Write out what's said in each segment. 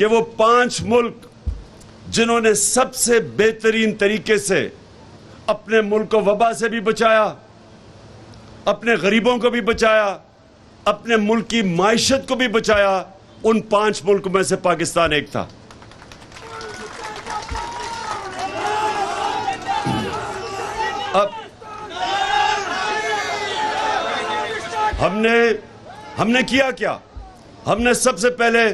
کہ وہ 5 ملک جنہوں نے سب سے بہترین طریقے سے اپنے ملک کو وبا سے بھی بچایا، اپنے غریبوں کو بھی بچایا، اپنے ملک کی معیشت کو بھی بچایا، ان 5 ملک میں سے پاکستان ایک تھا۔ اب ہم نے کیا کیا؟ ہم نے سب سے پہلے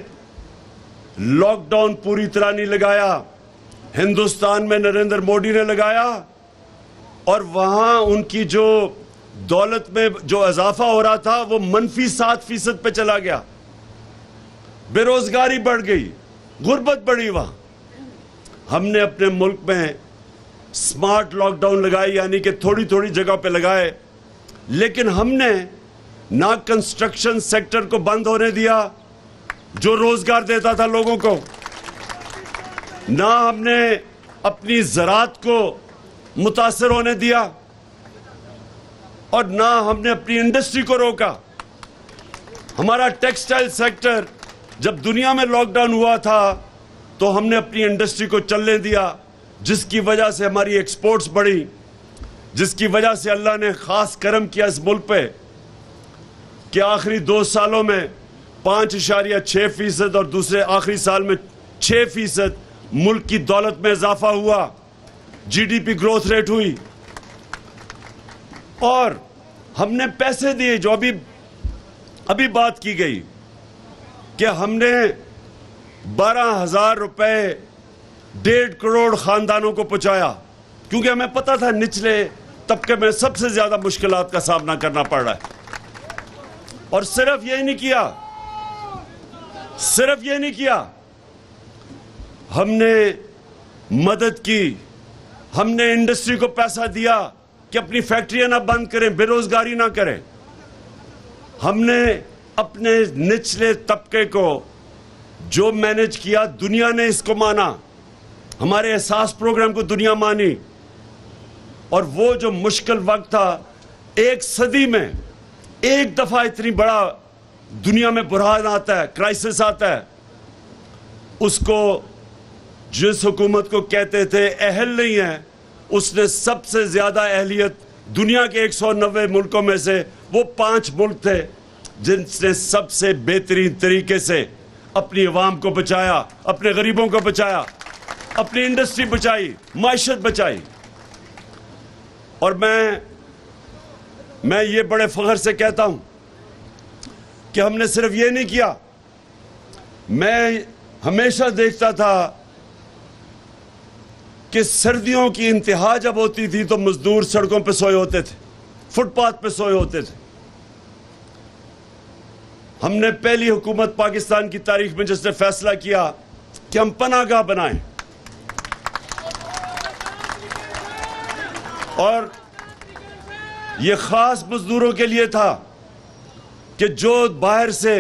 لاک ڈاؤن پوری طرح نہیں لگایا، ہندوستان میں نریندر موڈی نے لگایا، اور وہاں ان کی جو دولت میں جو اضافہ ہو رہا تھا وہ -7% پہ چلا گیا، بے روزگاری بڑھ گئی، غربت بڑھی وہاں۔ ہم نے اپنے ملک میں سمارٹ لاک ڈاؤن لگائی، یعنی کہ تھوڑی تھوڑی جگہ پہ لگائے، لیکن ہم نے نہ کنسٹرکشن سیکٹر کو بند ہونے دیا جو روزگار دیتا تھا لوگوں کو، نہ ہم نے اپنی زراعت کو متاثر ہونے دیا، اور نہ ہم نے اپنی انڈسٹری کو روکا۔ ہمارا ٹیکسٹائل سیکٹر جب دنیا میں لاک ڈاؤن ہوا تھا تو ہم نے اپنی انڈسٹری کو چلنے دیا، جس کی وجہ سے ہماری ایکسپورٹس بڑھی، جس کی وجہ سے اللہ نے خاص کرم کیا اس ملک پہ کہ آخری 2 سالوں میں 5.6% اور دوسرے آخری سال میں 6% ملک کی دولت میں اضافہ ہوا، G D P growth rate ہوئی، اور ہم نے پیسے دیے جو ابھی بات کی گئی کہ ہم نے 12,000 روپے 1.5 کروڑ خاندانوں کو پہنچایا، کیونکہ ہمیں پتا تھا نچلے طبقے میں سب سے زیادہ مشکلات کا سامنا کرنا پڑ رہا ہے۔ اور صرف یہ نہیں کیا، ہم نے مدد کی، ہم نے انڈسٹری کو پیسہ دیا کہ اپنی فیکٹریاں نہ بند کریں، بے روزگاری نہ کریں۔ ہم نے اپنے نچلے طبقے کو جو مینج کیا، دنیا نے اس کو مانا، ہمارے احساس پروگرام کو دنیا مانی، اور وہ جو مشکل وقت تھا، 1 صدی میں ایک دفعہ اتنی بڑا دنیا میں بحران آتا ہے، کرائسس آتا ہے، اس کو جس حکومت کو کہتے تھے اہل نہیں ہے، اس نے سب سے زیادہ اہلیت دنیا کے 190 ملکوں میں سے وہ 5 ملک تھے جن نے سب سے بہترین طریقے سے اپنی عوام کو بچایا، اپنے غریبوں کو بچایا، اپنی انڈسٹری بچائی، معیشت بچائی۔ اور میں یہ بڑے فخر سے کہتا ہوں کہ ہم نے صرف یہ نہیں کیا، میں ہمیشہ دیکھتا تھا کہ سردیوں کی انتہا جب ہوتی تھی تو مزدور سڑکوں پہ سوئے ہوتے تھے، فٹ پاتھ پہ سوئے ہوتے تھے۔ ہم نے پہلی حکومت پاکستان کی تاریخ میں جس نے فیصلہ کیا کہ ہم پناہ گاہ بنائیں، اور یہ خاص مزدوروں کے لیے تھا کہ جو باہر سے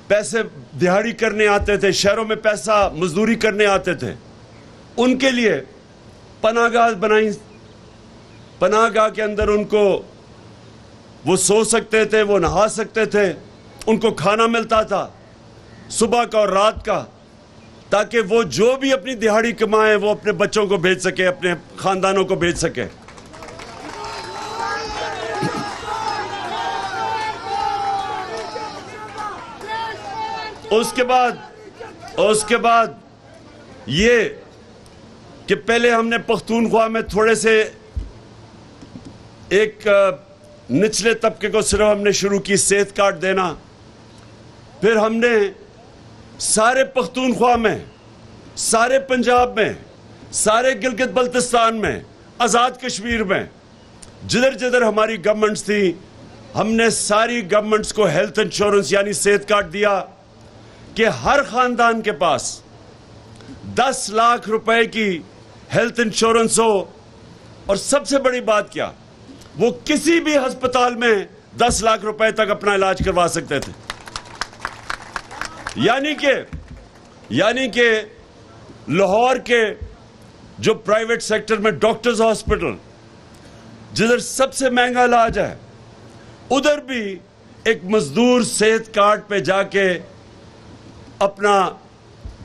پیسے دہاڑی کرنے آتے تھے، شہروں میں پیسہ مزدوری کرنے آتے تھے، ان کے لیے پناہ گاہ بنائی۔ پناہ گاہ کے اندر ان کو وہ سو سکتے تھے، وہ نہا سکتے تھے، ان کو کھانا ملتا تھا صبح کا اور رات کا، تاکہ وہ جو بھی اپنی دہاڑی کمائیں وہ اپنے بچوں کو بھیج سکے، اپنے خاندانوں کو بھیج سکے۔ اس کے بعد یہ کہ پہلے ہم نے پختونخوا میں تھوڑے سے ایک نچلے طبقے کو صرف ہم نے شروع کی صحت کارڈ دینا، پھر ہم نے سارے پختونخوا میں، سارے پنجاب میں، سارے گلگت بلتستان میں، آزاد کشمیر میں، جدھر جدھر ہماری گورنمنٹس تھی، ہم نے ساری گورنمنٹس کو ہیلتھ انشورنس یعنی صحت کارڈ دیا کہ ہر خاندان کے پاس 10 لاکھ روپے کی ہیلتھ انشورنس ہو، اور سب سے بڑی بات کیا، وہ کسی بھی ہسپتال میں 10 لاکھ روپے تک اپنا علاج کروا سکتے تھے۔ یعنی کہ لاہور کے جو پرائیویٹ سیکٹر میں ڈاکٹرز ہاسپٹل جدھر سب سے مہنگا علاج ہے، ادھر بھی ایک مزدور صحت کارڈ پہ جا کے اپنا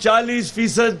40%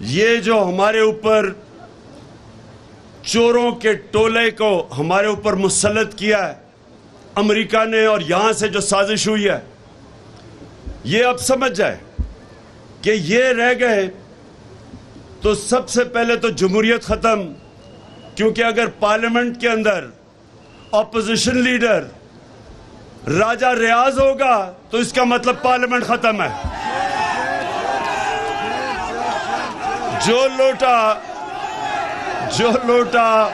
یہ جو ہمارے اوپر چوروں کے ٹولے کو ہمارے اوپر مسلط کیا ہے امریکہ نے، اور یہاں سے جو سازش ہوئی ہے، یہ اب سمجھ جائے کہ یہ رہ گئے تو سب سے پہلے تو جمہوریت ختم، کیونکہ اگر پارلیمنٹ کے اندر اپوزیشن لیڈر راجہ ریاض ہوگا تو اس کا مطلب پارلیمنٹ ختم ہے۔ جو لوٹا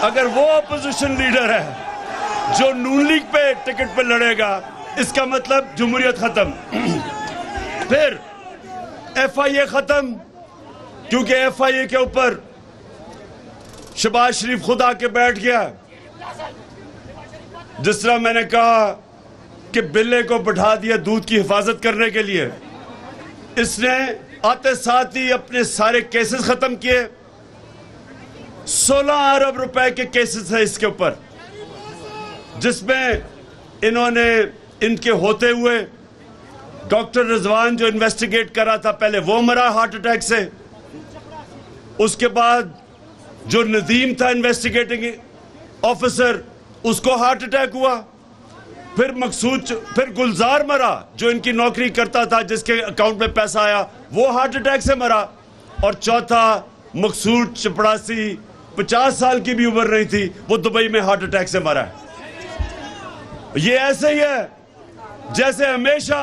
اگر وہ اپوزیشن لیڈر ہے جو نون لیگ پہ ٹکٹ پہ لڑے گا، اس کا مطلب جمہوریت ختم۔ پھر ایف آئی اے ختم، کیونکہ ایف آئی اے کے اوپر شہباز شریف خود آ کے بیٹھ گیا۔ جس طرح میں نے کہا کہ بلے کو بٹھا دیا دودھ کی حفاظت کرنے کے لیے، اس نے آتے ساتھ ہی اپنے سارے کیسز ختم کیے۔ 16 ارب روپے کے کیسز ہیں اس کے اوپر، جس میں انہوں نے ان کے ہوتے ہوئے ڈاکٹر رضوان جو انویسٹیگیٹ کر رہا تھا، پہلے وہ مرا ہارٹ اٹیک سے، اس کے بعد جو ندیم تھا انویسٹیگیٹنگ آفیسر، اس کو ہارٹ اٹیک ہوا، پھر گلزار مرا جو ان کی نوکری کرتا تھا، جس کے اکاؤنٹ میں پیسہ آیا، وہ ہارٹ اٹیک سے مرا، اور چوتھا مقصود چپڑاسی 50 سال کی بھی عمر نہیں تھی، وہ دبئی میں ہارٹ اٹیک سے مرا ہے۔ یہ ایسے ہی ہے جیسے ہمیشہ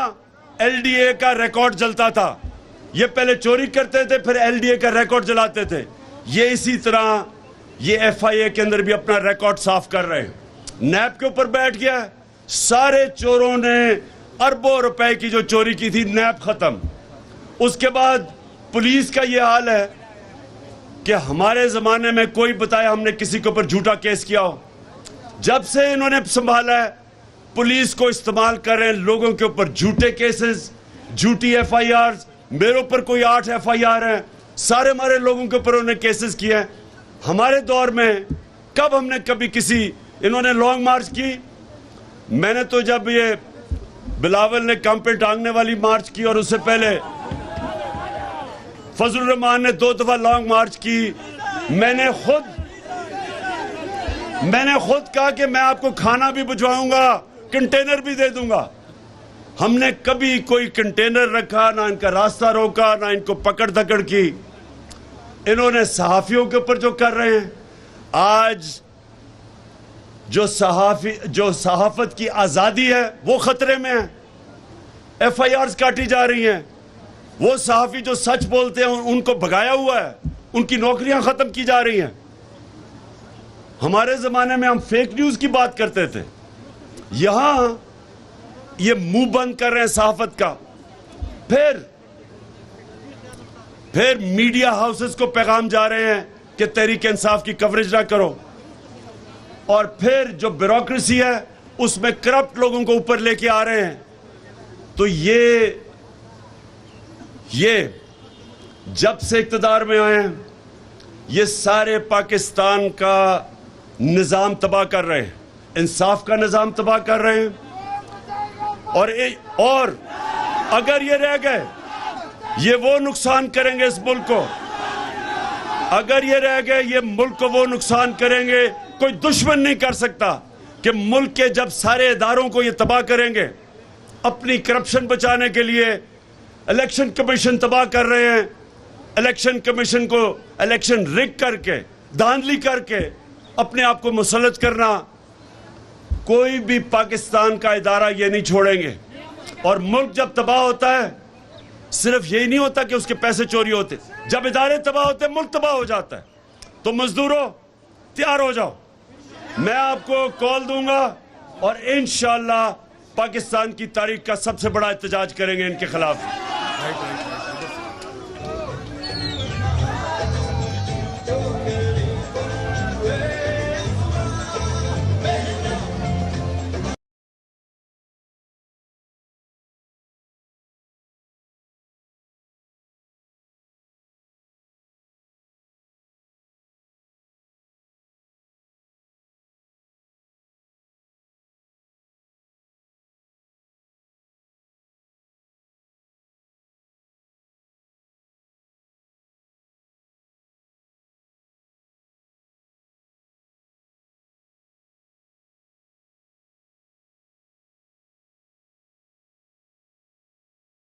ایل ڈی اے کا ریکارڈ جلتا تھا، یہ پہلے چوری کرتے تھے پھر ایل ڈی اے کا ریکارڈ جلاتے تھے، یہ اسی طرح یہ ایف آئی اے کے اندر بھی اپنا ریکارڈ صاف کر رہے ہیں۔ نیب کے اوپر بیٹھ گیا، سارے چوروں نے اربوں روپے کی جو چوری کی تھی، نیب ختم۔ اس کے بعد پولیس کا یہ حال ہے کہ ہمارے زمانے میں کوئی بتایا ہم نے کسی کے اوپر جھوٹا کیس کیا ہو، جب سے انہوں نے سنبھالا ہے پولیس کو استعمال کر رہے ہیں لوگوں کے اوپر جھوٹے کیسز، جھوٹی ایف آئی آرز۔ میرے اوپر کوئی 8 ایف آئی آر ہیں، سارے ہمارے لوگوں کے اوپر انہوں نے کیسز کیے ہیں۔ ہمارے دور میں کب ہم نے کبھی انہوں نے لانگ مارچ کی؟ میں نے تو جب یہ بلاول نے کام پہ ٹانگنے والی مارچ کی، اور اس سے پہلے فضل الرحمان نے 2 دفعہ لانگ مارچ کی، میں نے خود کہا کہ میں آپ کو کھانا بھی بھجواؤں گا، کنٹینر بھی دے دوں گا۔ ہم نے کبھی کوئی کنٹینر رکھا، نہ ان کا راستہ روکا، نہ ان کو پکڑ دکڑ کی۔ انہوں نے صحافیوں کے اوپر جو کر رہے ہیں، آج جو صحافت کی آزادی ہے وہ خطرے میں ہے، ایف آئی آرز کاٹی جا رہی ہیں، وہ صحافی جو سچ بولتے ہیں ان کو بھگایا ہوا ہے، ان کی نوکریاں ختم کی جا رہی ہیں۔ ہمارے زمانے میں ہم فیک نیوز کی بات کرتے تھے، یہاں یہ منہ بند کر رہے ہیں صحافت کا۔ پھر میڈیا ہاؤسز کو پیغام جا رہے ہیں کہ تحریک انصاف کی کوریج نہ کرو، اور پھر جو بیوروکریسی ہے اس میں کرپٹ لوگوں کو اوپر لے کے آ رہے ہیں۔ تو یہ جب سے اقتدار میں آئے ہیں، یہ سارے پاکستان کا نظام تباہ کر رہے ہیں، انصاف کا نظام تباہ کر رہے ہیں۔ اور اگر یہ رہ گئے، یہ وہ نقصان کریں گے اس ملک کو، اگر یہ رہ گئے یہ ملک کو وہ نقصان کریں گے کوئی دشمن نہیں کر سکتا، کہ ملک کے جب سارے اداروں کو یہ تباہ کریں گے، اپنی کرپشن بچانے کے لیے الیکشن کمیشن تباہ کر رہے ہیں، الیکشن کمیشن کو الیکشن رگ کر کے، دھاندلی کر کے اپنے آپ کو مسلط کرنا، کوئی بھی پاکستان کا ادارہ یہ نہیں چھوڑیں گے۔ اور ملک جب تباہ ہوتا ہے، صرف یہی نہیں ہوتا کہ اس کے پیسے چوری ہوتے، جب ادارے تباہ ہوتے ملک تباہ ہو جاتا ہے۔ تو مزدوروں تیار ہو جاؤ، میں آپ کو کال دوں گا، اور انشاءاللہ پاکستان کی تاریخ کا سب سے بڑا احتجاج کریں گے ان کے خلاف۔